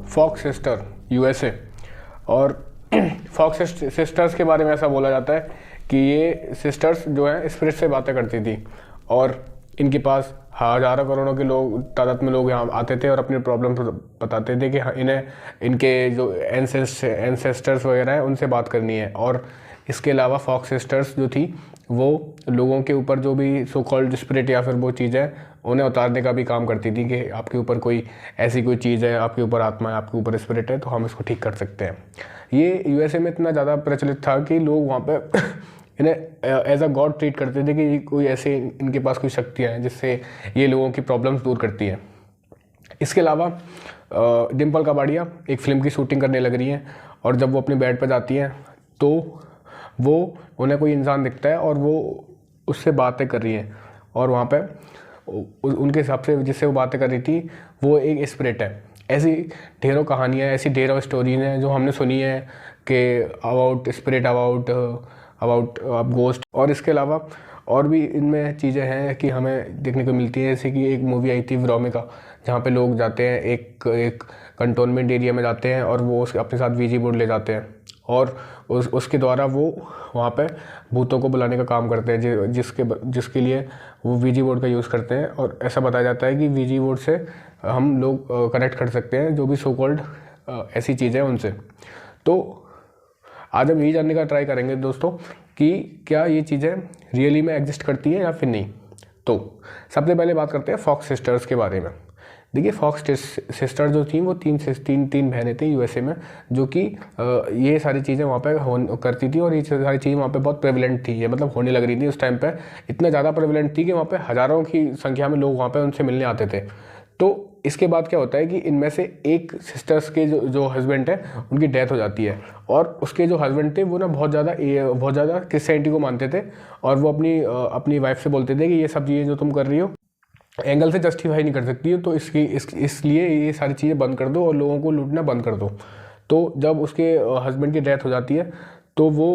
Fox sister USA. और Fox sisters के बारे में ऐसा बोला जाता है कि ये सिस्टर्स जो हैं स्पिरिट से बातें करती थी, और इनके पास हज़ारों करोड़ों के लोग तादाद में लोग यहाँ आते थे और अपने प्रॉब्लम बताते थे कि इन्हें इनके जो एंसेस्टर्स वगैरह हैं उनसे बात करनी है। और इसके अलावा फॉक्स सिस्टर्स जो थी वो लोगों के ऊपर जो भी सो कॉल्ड स्पिरिट या फिर वो चीज़ है उन्हें उतारने का भी काम करती थी कि आपके ऊपर कोई ऐसी कोई चीज़ है, आपके ऊपर आत्मा है, आपके ऊपर स्पिरिट है, तो हम इसको ठीक कर सकते हैं। ये यूएसए में इतना ज़्यादा प्रचलित था कि लोग वहाँ पे इन्हें एज अ गॉड ट्रीट करते थे कि कोई ऐसे इनके पास कोई शक्तियाँ हैं जिससे ये लोगों की प्रॉब्लम्स दूर करती हैं। इसके अलावा डिम्पल कपाड़िया एक फ़िल्म की शूटिंग करने लग रही हैं, और जब वो अपने बेड पर जाती हैं तो वो उन्हें कोई इंसान दिखता है और वो उससे बातें कर रही हैं, और वहाँ पे उनके हिसाब से जिससे वो बातें कर रही थी वो एक स्पिरिट है। ऐसी ढेरों कहानियाँ, ऐसी ढेरों स्टोरीज हैं जो हमने सुनी है कि अबाउट स्पिरिट, अबाउट गोस्ट। और इसके अलावा और भी इनमें चीज़ें हैं कि हमें देखने को मिलती हैं, जैसे कि एक मूवी आई थी वेरोनिका, जहाँ पे लोग जाते हैं एक कंटोनमेंट एरिया में जाते हैं और वो अपने साथ वीजी बोर्ड ले जाते हैं, और उसके द्वारा वो वहाँ पे भूतों को बुलाने का काम करते हैं, जिसके लिए वो वीजी बोर्ड का यूज़ करते हैं। और ऐसा बताया जाता है कि वीजी बोर्ड से हम लोग कनेक्ट कर सकते हैं जो भी सो कॉल्ड ऐसी चीज़ें हैं उनसे। तो आज हम यही जानने का ट्राई करेंगे दोस्तों कि क्या ये चीज़ें रियली में एग्जिस्ट करती हैं या फिर नहीं। तो सबसे पहले बात करते हैं फॉक्स सिस्टर्स के बारे में। देखिए, फॉक्स सिस्टर जो थी वो तीन बहनें थी यूएसए में, जो कि ये सारी चीज़ें वहाँ पे करती थी, और ये सारी चीज़ें वहाँ पे बहुत प्रेवलेंट थी, ये मतलब होने लग रही थी उस टाइम पे। इतना ज़्यादा प्रेवलेंट थी कि वहाँ पे हज़ारों की संख्या में लोग वहाँ पे उनसे मिलने आते थे। तो इसके बाद क्या होता है कि इनमें से एक सिस्टर्स के जो हस्बैंड है उनकी डेथ हो जाती है, और उसके जो हस्बैंड थे वो ना बहुत ज़्यादा क्रिश्चियनिटी को मानते थे, और वो अपनी वाइफ से बोलते थे कि ये सब चीज़ें जो तुम कर रही हो एंगल से जस्टिफाई नहीं कर सकती हो, तो इसलिए ये सारी चीज़ें बंद कर दो और लोगों को लूटना बंद कर दो। तो जब उसके हस्बैंड की डेथ हो जाती है तो वो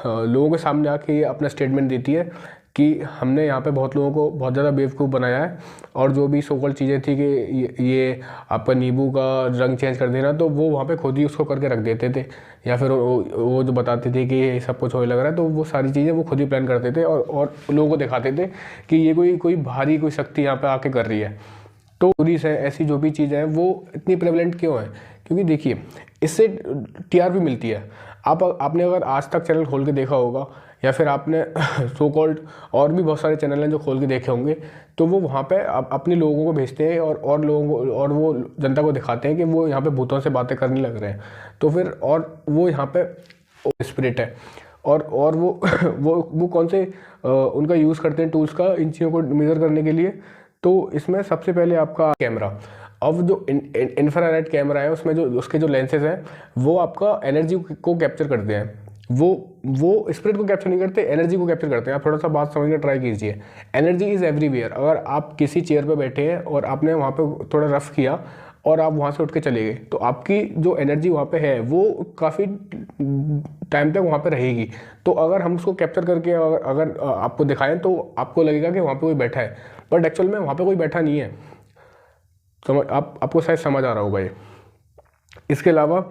लोगों के सामने आके ये अपना स्टेटमेंट देती है कि हमने यहाँ पे बहुत लोगों को बहुत ज़्यादा बेवकूफ़ बनाया है, और जो भी सोकल चीज़ें थी कि ये आपका नींबू का रंग चेंज कर देना, तो वो वहाँ पे खुद ही उसको करके रख देते थे, या फिर वो जो बताते थे कि ये सब कुछ होने लग रहा है, तो वो सारी चीज़ें वो खुद ही प्लान करते थे और लोगों को दिखाते थे कि ये कोई भारी कोई शक्ति यहाँ पर आके कर रही है। तो पूरी से ऐसी जो भी चीज़ें हैं वो इतनी प्रेवलेंट क्यों है? क्योंकि देखिए, इससे टीआरपी मिलती है। आपने अगर आज तक चैनल खोल के देखा होगा, या फिर आपने सो कॉल्ड और भी बहुत सारे चैनल हैं जो खोल के देखे होंगे, तो वो वहाँ पे अपने लोगों को भेजते हैं और लोगों को, और वो जनता को दिखाते हैं कि वो यहाँ पे भूतों से बातें करने लग रहे हैं। तो फिर और वो यहाँ पे स्पिरिट है, और वो वो कौन से उनका यूज़ करते हैं टूल्स का इन चीज़ों को मेज़र करने के लिए। तो इसमें सबसे पहले आपका कैमरा। अब जो इंफ्रारेड कैमरा है उसमें जो उसके जो लेंसेज हैं वो आपका एनर्जी को कैप्चर करते हैं। वो स्पिरिट को कैप्चर नहीं करते, एनर्जी को कैप्चर करते हैं। आप थोड़ा सा बात समझने ट्राई कीजिए। Energy is everywhere. अगर आप किसी चेयर पे बैठे हैं और आपने वहाँ पे थोड़ा रफ किया और आप वहाँ से उठ के चले गए, तो आपकी जो एनर्जी वहाँ पे है वो काफ़ी टाइम तक वहाँ पे रहेगी। तो अगर हम उसको कैप्चर करके अगर आपको दिखाएं तो आपको लगेगा कि वहाँ पे कोई बैठा है, बट एक्चुअल में वहाँ पे कोई बैठा नहीं है। आपको शायद समझ आ रहा होगा ये। इसके अलावा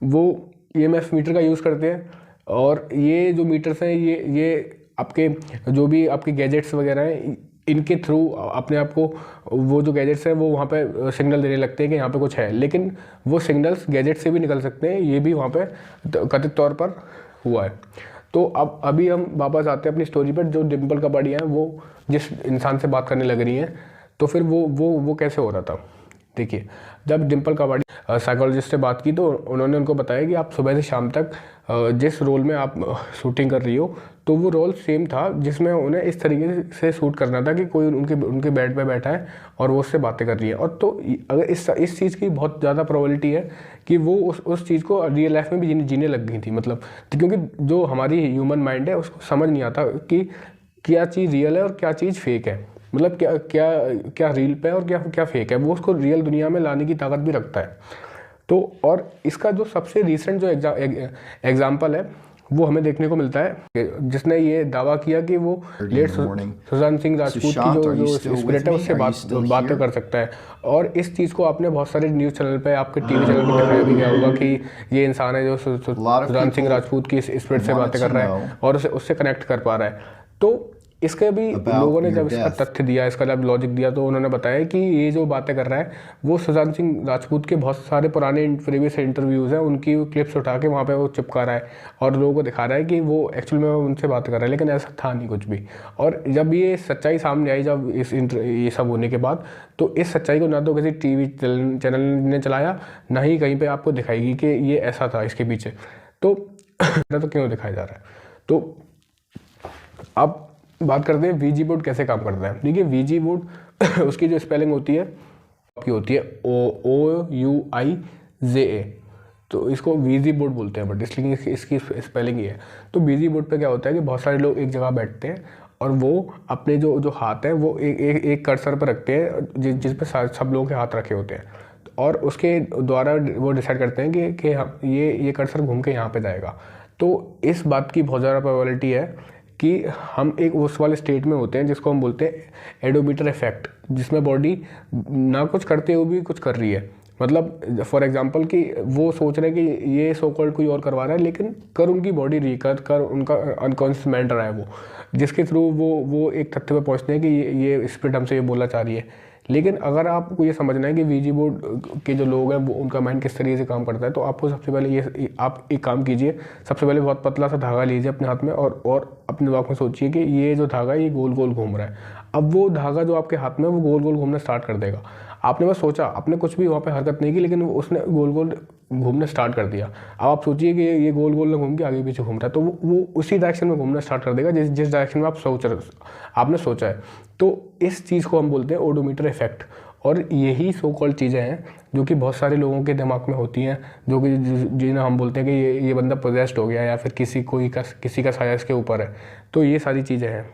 वो ईएमएफ मीटर का यूज़ करते हैं, और ये जो मीटर्स हैं ये आपके जो भी आपके गैजेट्स वगैरह हैं इनके थ्रू अपने आप को वो जो गैजेट्स हैं वो वहाँ पे सिग्नल देने लगते हैं कि यहाँ पे कुछ है। लेकिन वो सिग्नल्स गैजेट से भी निकल सकते हैं, ये भी वहाँ पे कथित तौर पर हुआ है। तो अब अभी हम वापस आते हैं अपनी स्टोरी पर। जो डिम्पल कपाड़िया हैं वो जिस इंसान से बात करने लग रही हैं, तो फिर वो कैसे हो रहा था। देखिए, जब डिम्पल कपाड़िया साइकोलॉजिस्ट से बात की तो उन्होंने उनको बताया कि आप सुबह से शाम तक जिस रोल में आप शूटिंग कर रही हो, तो वो रोल सेम था जिसमें उन्हें इस तरीके से शूट करना था कि कोई उनके बेड पे बैठा है और वो उससे बातें कर रही है। और तो अगर इस चीज़ की बहुत ज़्यादा प्रोबेबिलिटी है कि वो उस चीज़ को रियल लाइफ में भी जीने लग गई थी। मतलब क्योंकि जो हमारी ह्यूमन माइंड है उसको समझ नहीं आता कि क्या चीज़ रियल है और क्या चीज़ फेक है। मतलब क्या रील पे है और क्या फेक है, वो उसको रियल दुनिया में लाने की ताकत भी रखता है। तो और इसका जो सबसे रिसेंट जो एग्जाम्पल है वो हमें देखने को मिलता है कि जिसने ये दावा किया कि वो लेट सुशांत सिंह राजपूत की जो स्पिरिट है उससे बातें कर सकता है। और इस चीज़ को आपने बहुत सारे न्यूज़ चैनल पे, आपके टीवी चैनल पे दिखाया भी गया होगा कि ये इंसान है जो सुशांत सिंह राजपूत की स्पिरिट से बातें कर रहा है और उससे कनेक्ट कर पा रहा है। तो इसके भी लोगों ने जब इसका तथ्य दिया, इसका जब लॉजिक दिया, तो उन्होंने बताया कि ये जो बातें कर रहा है वो सुशांत सिंह राजपूत के बहुत सारे पुराने प्रीवियस इंटरव्यूज़ हैं, उनकी क्लिप्स उठा के वहाँ पे वो चिपका रहा है और लोगों को दिखा रहा है कि वो एक्चुअल में उनसे बात कर रहा है, लेकिन ऐसा था नहीं कुछ भी। और जब ये सच्चाई सामने आई, जब ये सब होने के बाद, तो इस सच्चाई को ना तो किसी टीवी चैनल ने चलाया, ना ही कहीं पर आपको दिखाएगी कि ये ऐसा था इसके पीछे। तो क्यों दिखाया जा रहा है? तो अब बात करते हैं वीजी बोर्ड कैसे काम करता है। देखिए, वीजी बोर्ड उसकी जो स्पेलिंग होती है आपकी होती है OUIJA, तो इसको वीजी बोर्ड बोलते हैं, बट इसलिए इसकी स्पेलिंग ही है। तो वीजी बोर्ड पे क्या होता है कि बहुत सारे लोग एक जगह बैठते हैं और वो अपने जो हाथ हैं वो एक कर्सर पर रखते हैं जिस पे सब लोगों के हाथ रखे होते हैं, और उसके द्वारा वो डिसाइड करते हैं कि ये कर्सर घूम के यहाँ पे जाएगा। तो इस बात की बहुत ज़्यादा प्रोबेबिलिटी है कि हम एक उस वाले स्टेट में होते हैं जिसको हम बोलते हैं एडोमीटर इफेक्ट, जिसमें बॉडी ना कुछ करते हुए भी कुछ कर रही है। मतलब फॉर एग्जांपल कि वो सोच रहे हैं कि ये सो कॉल्ड कोई और करवा रहा है, लेकिन कर उनकी बॉडी रही, कर उनका अनकॉन्शियस माइंड रहा है वो, जिसके थ्रू वो एक तथ्य पे पहुंचते हैं कि ये स्पिरिट हमसे ये बोलना चाह रही है। लेकिन अगर आपको ये समझना है कि वीजी बोर्ड के जो लोग हैं वो उनका माइंड किस तरीके से काम करता है, तो आपको सबसे पहले ये आप एक काम कीजिए। सबसे पहले बहुत पतला सा धागा लीजिए अपने हाथ में और अपने दिमाग में सोचिए कि ये जो धागा है ये गोल गोल घूम रहा है। अब वो धागा जो आपके हाथ में वो गोल गोल घूमना स्टार्ट कर देगा। आपने बस सोचा, आपने कुछ भी वहाँ पे हरकत नहीं की, लेकिन उसने गोल गोल घूमना स्टार्ट कर दिया। अब आप सोचिए कि ये गोल गोल ना घूम के आगे पीछे घूम रहा है, तो वो उसी डायरेक्शन में घूमना स्टार्ट कर देगा जिस डायरेक्शन में आपने सोचा है। तो इस चीज़ को हम बोलते हैं ओडोमीटर इफेक्ट। और यही सो कॉल्ड चीज़ें हैं जो कि बहुत सारे लोगों के दिमाग में होती हैं, जो कि जिन्हें हम बोलते हैं कि ये बंदा पोजेस्ड हो गया या फिर किसी का साया इसके ऊपर है। तो ये सारी चीज़ें हैं।